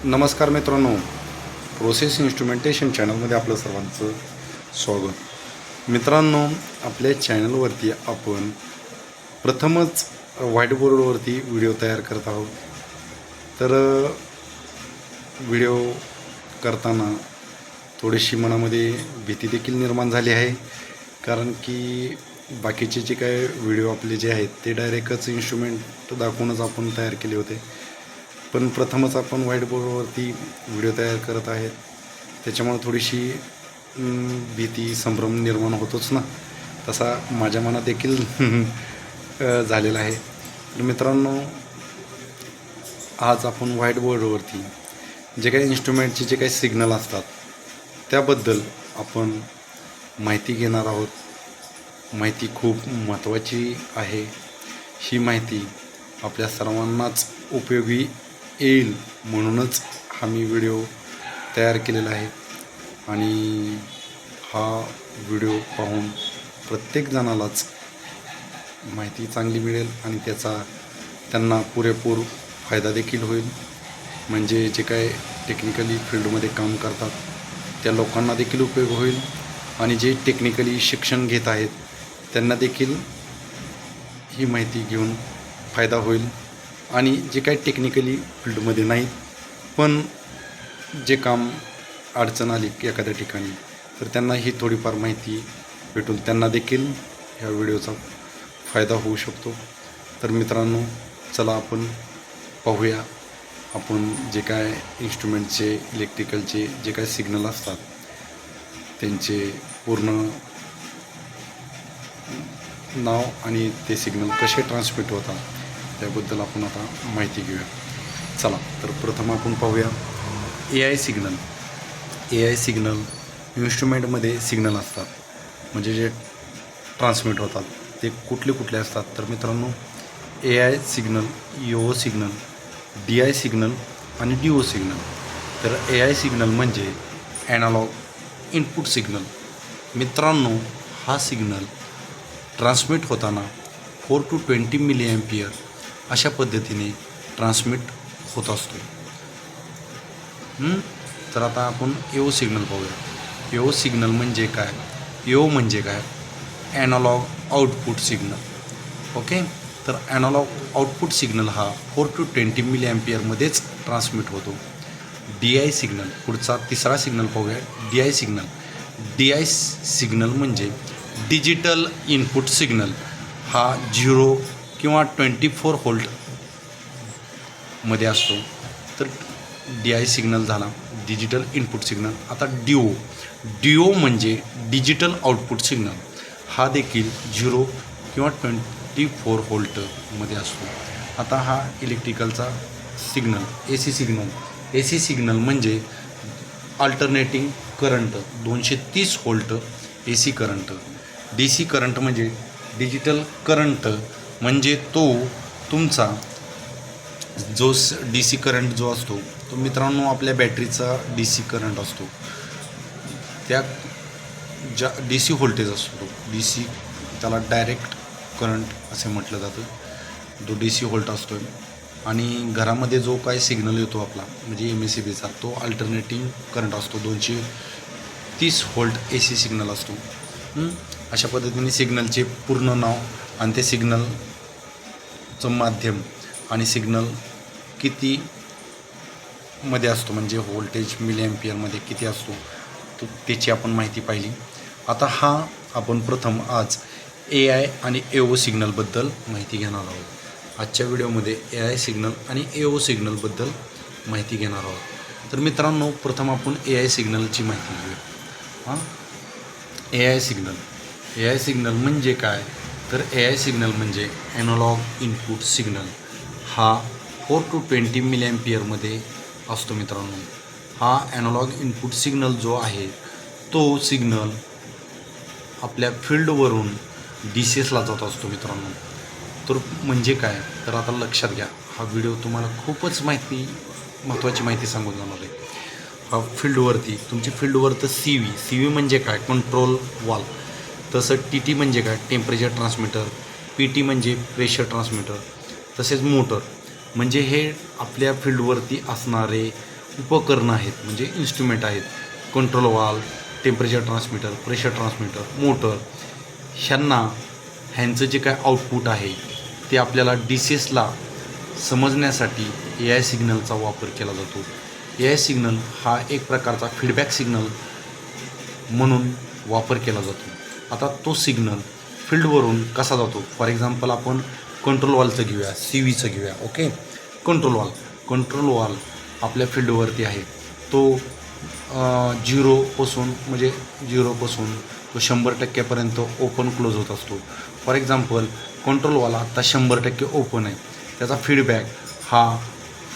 नमस्कार मित्रांनो, process instrumentation चॅनलमध्ये आपलं सर्वांचं स्वागत. मित्रांनो, आपल्या चॅनलवरती आपण प्रथमच व्हाईटबोर्डवरती व्हिडिओ तयार करत आहोत. तर व्हिडिओ करताना थोडीशी मनामध्ये भीती देखील निर्माण झाली आहे, कारण की बाकीचे जे काय व्हिडिओ आपले जे आहेत ते डायरेक्टच इन्स्ट्रुमेंट दाखवूनच आपण तयार केले होते. पण प्रथमच आपण व्हाईटबोर्डवरती व्हिडिओ तयार करत आहेत, त्याच्यामुळे थोडीशी भीती संभ्रम निर्माण होतोच ना, तसा माझ्या मनात देखील झालेला आहे. तर मित्रांनो, आज आपण व्हाईटबोर्डवरती जे काही इन्स्ट्रुमेंटचे जे काही सिग्नल असतात त्याबद्दल आपण माहिती घेणार आहोत. माहिती खूप महत्त्वाची आहे. ही माहिती आपल्या सर्वांनाच उपयोगी येईल म्हणूनच हा मी व्हिडिओ तयार केलेला आहे. आणि हा व्हिडिओ पाहून प्रत्येकजणालाच माहिती चांगली मिळेल आणि त्याचा त्यांना पुरेपूर फायदा देखील होईल. म्हणजे जे काय टेक्निकली फील्डमध्ये काम करतात त्या लोकांना देखील उपयोग होईल, आणि जे टेक्निकली शिक्षण घेत आहेत त्यांना देखील ही माहिती घेऊन फायदा होईल. आणि जे काही टेक्निकली फील्डमध्ये नाहीत पण जे काम अडचण आली एखाद्या ठिकाणी तर त्यांना ही थोडीफार माहिती भेटून त्यांना देखील ह्या व्हिडिओचा फायदा होऊ शकतो. तर मित्रांनो, चला आपण पाहूया. आपण जे काय इन्स्ट्रुमेंटचे इलेक्ट्रिकलचे जे काय सिग्नल असतात त्यांचे पूर्ण नाव आणि ते सिग्नल कसे ट्रान्समिट होतात त्याबद्दल आपण आता माहिती घेऊया. चला, तर प्रथम आपण पाहूया AI सिग्नल. AI सिग्नल इन्स्ट्रुमेंटमध्ये सिग्नल असतात, म्हणजे जे ट्रान्समिट होतात ते कुठले असतात. तर मित्रांनो, AI signal, EO signal, DI signal आणि DO सिग्नल. तर AI सिग्नल म्हणजे ॲनालॉग इनपुट सिग्नल. मित्रांनो, हा सिग्नल ट्रान्समिट होताना 4 to 20 मिलीॲम्पियर अशा पद्धतीने ट्रान्समिट होत असतो. तर आता आपण EO सिग्नल पाहूया. EO सिग्नल म्हणजे काय? EO म्हणजे काय? Analog output signal. ओके. तर ॲनालॉग आउटपुट सिग्नल हा 4 to 20 मिलीॲम्पियरमध्येच ट्रान्समिट होतो. DI सिग्नल, पुढचा तिसरा सिग्नल पाहूया. DI signal. DI सिग्नल म्हणजे डिजिटल इनपुट सिग्नल. हा 0 किंवा 24 व्होल्टमध्ये असतो. तर DI सिग्नल झाला डिजिटल इनपुट सिग्नल. आता DO म्हणजे डिजिटल आउटपुट सिग्नल. हा देखील 0 किंवा 24 व्होल्टमध्ये असतो. आता हा इलेक्ट्रिकलचा सिग्नल AC सिग्नल म्हणजे alternating current 230 volt AC current. DC current म्हणजे डिजिटल करंट, म्हणजे तो तुमचा जो DC करंट जो असतो तो मित्रांनो आपल्या बॅटरीचा DC करंट असतो. त्या ज्या DC व्होल्टेज असतो तो DC, त्याला डायरेक्ट करंट असे म्हटलं जातं. तो DC व्होल्ट असतो. आणि घरामध्ये जो काय सिग्नल येतो आपला म्हणजे MACBचा, तो अल्टरनेटिंग करंट असतो. 230 व्होल्ट AC सिग्नल असतो. अशा पद्धतीने सिग्नलचे पूर्ण नाव आणि ते सिग्नलचं माध्यम आणि सिग्नल किती मध्ये असतो म्हणजे व्होल्टेज मिलीॲम्पियरमध्ये किती असतो तो त्याची आपण माहिती पाहिली. आता आपण प्रथम आज AI आणि AO सिग्नलबद्दल माहिती घेणार आहोत. आजच्या व्हिडिओमध्ये AI सिग्नल आणि AO सिग्नलबद्दल माहिती घेणार आहोत. तर मित्रांनो, प्रथम आपण AI सिग्नलची माहिती घेऊया. AI सिग्नल म्हणजे काय? तर AI सिग्नल म्हणजे ॲनालॉग इनपुट सिग्नल. हा 4 to 20 मिलीॲम्पियरमध्ये असतो. मित्रांनो, हा ॲनालॉग इनपुट सिग्नल जो आहे तो सिग्नल आपल्या फील्डवरून DCSला जात असतो. मित्रांनो, तर म्हणजे काय? तर आता लक्षात घ्या, हा व्हिडिओ तुम्हाला खूपच महत्त्वाची माहिती सांगून जाणार आहे. हा फील्डवरती तुमची फील्डवर तर CV म्हणजे काय? Control valve. तसं TT म्हणजे काय? Temperature transmitter. PT म्हणजे प्रेशर ट्रान्समीटर. तसेच मोटर म्हणजे हे आपल्या फील्डवरती असणारे उपकरणं आहेत म्हणजे इन्स्ट्रुमेंट आहेत. Control valve, temperature transmitter, pressure transmitter, motor, ह्यांचं जे काय आउटपुट आहे ते आपल्याला DCSला समजण्यासाठी AI सिग्नलचा वापर केला जातो. AI सिग्नल हा एक प्रकारचा फीडबॅक सिग्नल म्हणून वापर केला जातो. आता तो सिग्नल फील्डवरून कसा जातो, फॉर एक्झाम्पल आपण कंट्रोल वॉलचं घेऊया, CVचं घेऊया. ओके, कंट्रोल वॉल आपल्या फील्डवरती आहे. तो 0पासून तो 100% ओपन क्लोज होत असतो. फॉर एक्झाम्पल कंट्रोल वॉल आत्ता 100% ओपन आहे, त्याचा फीडबॅक हा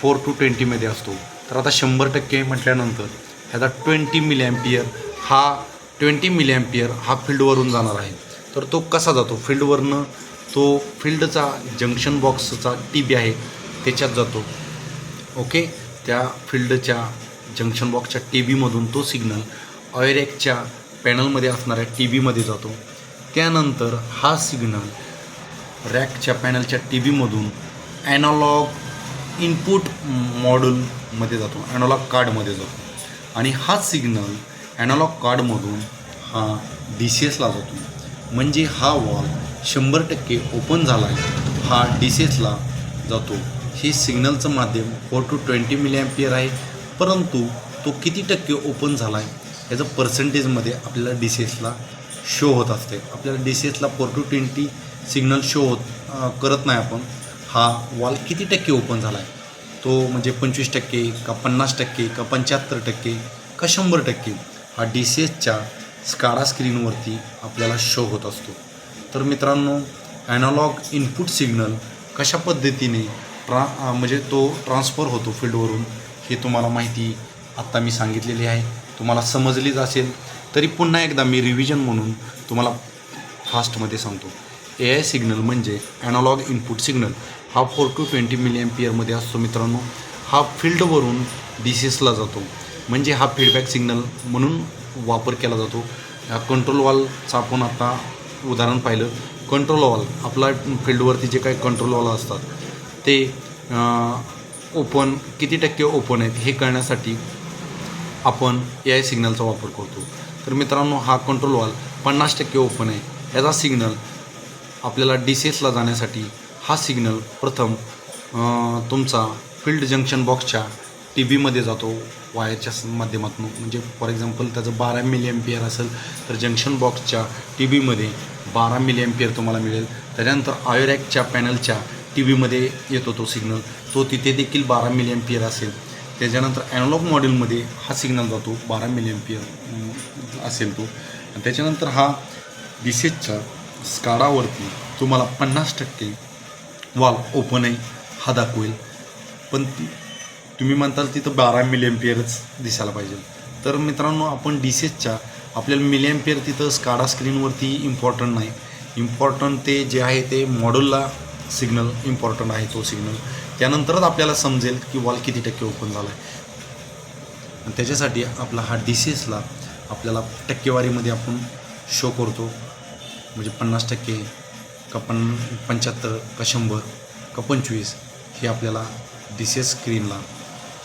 4 to 20 असतो. तर आता 100% म्हटल्यानंतर ह्याचा 20 मिलीॲम्पियर हा फील्डवरून जाणार आहे. तर तो कसा जातो फील्डवरनं, तो फील्डचा जंक्शन बॉक्सचा TB आहे त्याच्यात जातो. ओके, त्या फील्डच्या जंक्शन बॉक्सच्या TBमधून तो सिग्नल ऑयरॅकच्या पॅनलमध्ये असणाऱ्या TBमध्ये जातो. त्यानंतर हा सिग्नल रॅकच्या पॅनलच्या TBमधून ॲनालॉग इनपुट मॉड्यूलमध्ये जातो, ॲनालॉग कार्डमध्ये जातो. आणि हा सिग्नल ॲनालॉग कार्डमधून हा DCSला जातो. म्हणजे हा वॉल 100% ओपन झाला आहे, हा DCSला जातो. हे सिग्नलचं माध्यम 4 to 20 मिलीॲम्पियर आहे, परंतु तो किती टक्के ओपन झाला आहे याचं पर्सेंटेजमध्ये आपल्याला DCSला शो होत असते. आपल्याला DCSला 4 to 20 सिग्नल शो करत नाही आपण. हा वॉल किती टक्के ओपन झाला आहे तो म्हणजे 25% का 50% का 75% का 100% हा DCSच्या स्काडा स्क्रीनवरती आपल्याला शो होत असतो. तर मित्रांनो, ॲनालॉग इनपुट सिग्नल कशा पद्धतीने म्हणजे तो ट्रान्सफर होतो फील्डवरून, हे तुम्हाला माहिती आत्ता मी सांगितलेली आहे, तुम्हाला समजलीच असेल. तरी पुन्हा एकदा मी रिव्हिजन म्हणून तुम्हाला फास्टमध्ये सांगतो. AI सिग्नल म्हणजे ॲनालॉग इनपुट सिग्नल हा 4 to 20 मिलीॲम्पियरमध्ये असतो मित्रांनो. हा फील्डवरून DCSला जातो, म्हणजे हा फीडबॅक सिग्नल म्हणून वापर केला जातो. कंट्रोल वॉलचं आपण आता उदाहरण पाहिलं. कंट्रोल वॉल आपला फील्डवरती जे काही कंट्रोल वॉल असतात ते किती टक्के ओपन आहेत हे कळण्यासाठी आपण AI सिग्नलचा वापर करतो. तर मित्रांनो, हा कंट्रोल वॉल 50% ओपन आहे. याचा सिग्नल आपल्याला DCSला जाण्यासाठी हा सिग्नल प्रथम तुमचा फील्ड जंक्शन बॉक्सच्या TBमध्ये जातो वायरच्या माध्यमातून. म्हणजे फॉर एक्झाम्पल त्याचं 12 मिलीॲम्पियर असेल तर जंक्शन बॉक्सच्या TBमध्ये 12 मिलीॲम्पियर तुम्हाला मिळेल. त्याच्यानंतर आयोरॅकच्या पॅनलच्या TBमध्ये येतो तो सिग्नल, तो तिथे देखील 12 मिलीॲम्पियर असेल. त्याच्यानंतर ॲनालॉग मॉड्यूलमध्ये हा सिग्नल जातो, 12 मिलीॲम्पियर असेल तो. आणि त्याच्यानंतर हा DCSच्या स्काडावरती तुम्हाला 50% वॉल ओपन आहे हा दाखवेल, पण तुम्ही म्हणताल तिथं 12 मिलीॲम्पियरच दिसायला पाहिजे. तर मित्रांनो, आपण DCSच्या आपल्याला मिलीॲम्पियर तिथं स्काडा स्क्रीनवरती इम्पॉर्टंट नाही. इम्पॉर्टंट ते जे आहे ते मॉड्यूलला सिग्नल इम्पॉर्टंट आहे, तो सिग्नल. त्यानंतरच आपल्याला समजेल की वॉल किती टक्के ओपन झाला आहे. आणि त्याच्यासाठी आपला हा DCSला आपल्याला टक्केवारीमध्ये आपण शो करतो. म्हणजे 50% का 75 का 100 का 25 हे आपल्याला DCS स्क्रीनला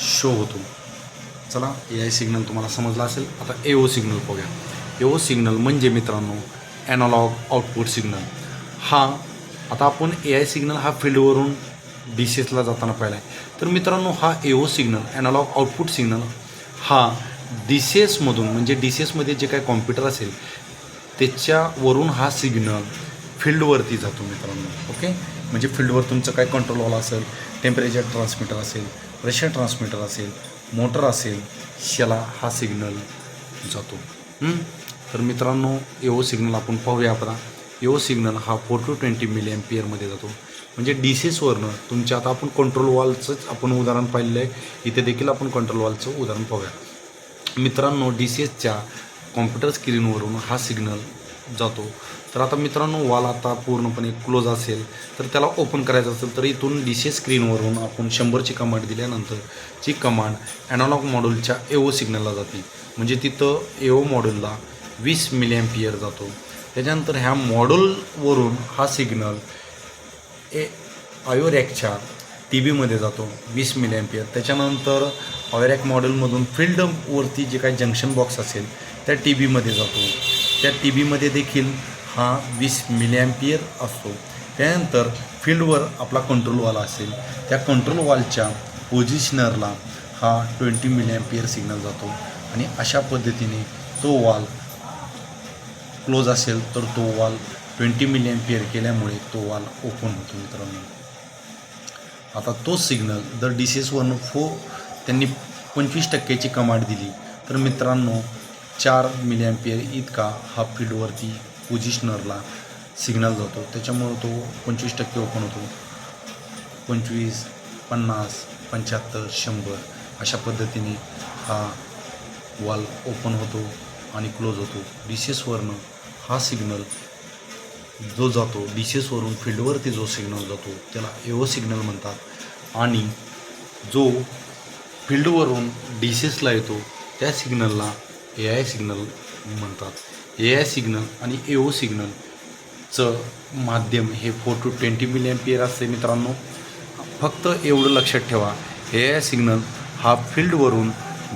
शो होतो. चला, AI सिग्नल तुम्हाला समजला असेल. आता AO सिग्नल पाहूया. AO सिग्नल म्हणजे मित्रांनो ॲनालॉग आउटपुट सिग्नल. हा आता आपण AI सिग्नल हा फील्डवरून DCSला जाताना पाहिला आहे. तर मित्रांनो, हा AO signal analog output signal हा DCSमधून म्हणजे DCSमध्ये जे काही कॉम्प्युटर असेल त्याच्यावरून हा सिग्नल फील्डवरती जातो मित्रांनो. ओके, म्हणजे फील्डवर तुमचं काय कंट्रोल वॉल असेल, टेम्परेचर ट्रान्समीटर असेल, प्रेशर ट्रान्समीटर असेल, मोटर असेल, याला हा सिग्नल जातो. तर मित्रांनो, AO सिग्नल आपण पाहूया. आपला AO सिग्नल हा 4 to 20 मिलीॲम्पियरमध्ये जातो. म्हणजे DCSवरनं तुमच्या आता आपण कंट्रोल वॉलचंच आपण उदाहरण पाहिलेलं आहे, इथे देखील आपण कंट्रोल वॉलचं उदाहरण पाहूया. मित्रांनो, DCSच्या कॉम्प्युटर स्क्रीनवरून हा सिग्नल जातो. तर आता मित्रांनो, वॉल आता पूर्णपणे क्लोज असेल तर त्याला ओपन करायचं असेल तर इथून DCS स्क्रीनवरून आपण 100ची कमांड दिल्यानंतर ची कमांड ॲनालॉग मॉड्यूलच्या AO सिग्नलला जाते. म्हणजे तिथं AO मॉड्यूलला 20 मिलीॲम्पियर जातो. त्याच्यानंतर ह्या मॉड्यूलवरून हा सिग्नल आयोरॅकच्या टी बीमध्ये जातो 20 मिली ॲम्पियर. त्याच्यानंतर ऑयरॅक मॉडेलमधून फील्डवरती जे काही जंक्शन बॉक्स असेल त्या टी बीमध्ये जातो. त्या टी बीमध्ये देखील हा 20 मिली ॲम्पियर असतो. त्यानंतर फील्डवर आपला कंट्रोल वॉल असेल, त्या कंट्रोल वॉलच्या पोझिशनरला हा 20 मिली ॲम्पियर सिग्नल जातो आणि अशा पद्धतीने तो वॉल क्लोज असेल तर तो वॉल 20 मिली ॲम्पियर केल्यामुळे तो वॉल ओपन होतो मित्रांनो. आता तो सिग्नल जर DCS-1 त्यांनी 25% कमांड दिली तर मित्रांनो 4 मिली ॲम्पियर इतका हा फील्डवरती पोझिशनरला सिग्नल जातो. त्याच्यामुळं तो 25% ओपन होतो. 25, 50, 75, 100 अशा पद्धतीने हा वॉल ओपन होतो आणि क्लोज होतो. DCS-वरनं हा सिग्नल जो जातो, DCS-वरून फील्डवरती जो सिग्नल जातो त्याला AO सिग्नल म्हणतात आणि जो फील्डवरून DCS-ला येतो त्या सिग्नलला AI सिग्नल म्हणतात. AI सिग्नल आणि AO सिग्नलचं माध्यम हे 4 to 20 मिली ॲम्पियर असते मित्रांनो. फक्त एवढं लक्षात ठेवा, AI सिग्नल हा फील्डवरून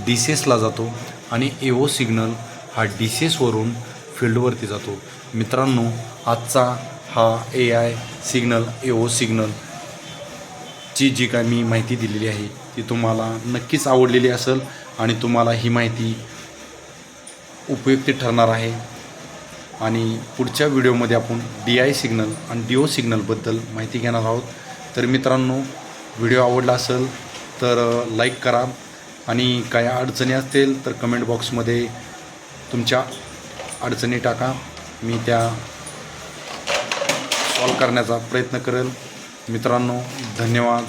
DCS-ला जातो आणि AO सिग्नल हा DCS-वरून फील्डवरती जातो. मित्रांनो, आजचा हा AI सिग्नल AO सिग्नलची जी काय मी माहिती दिलेली आहे ती तुम्हाला नक्कीच आवडलेली असेल आणि तुम्हाला ही माहिती उपयुक्त ठरणार आहे. आणि पुढच्या व्हिडिओमध्ये आपण DI सिग्नल आणि DO सिग्नलबद्दल माहिती घेणार आहोत. तर मित्रांनो, व्हिडिओ आवडला असेल तर लाईक करा आणि काय अडचणी असतील तर कमेंट बॉक्समध्ये तुमच्या अडचणी टाका. मी त्या सॉल्व करण्याचा प्रयत्न करेल. मित्रांनो, धन्यवाद.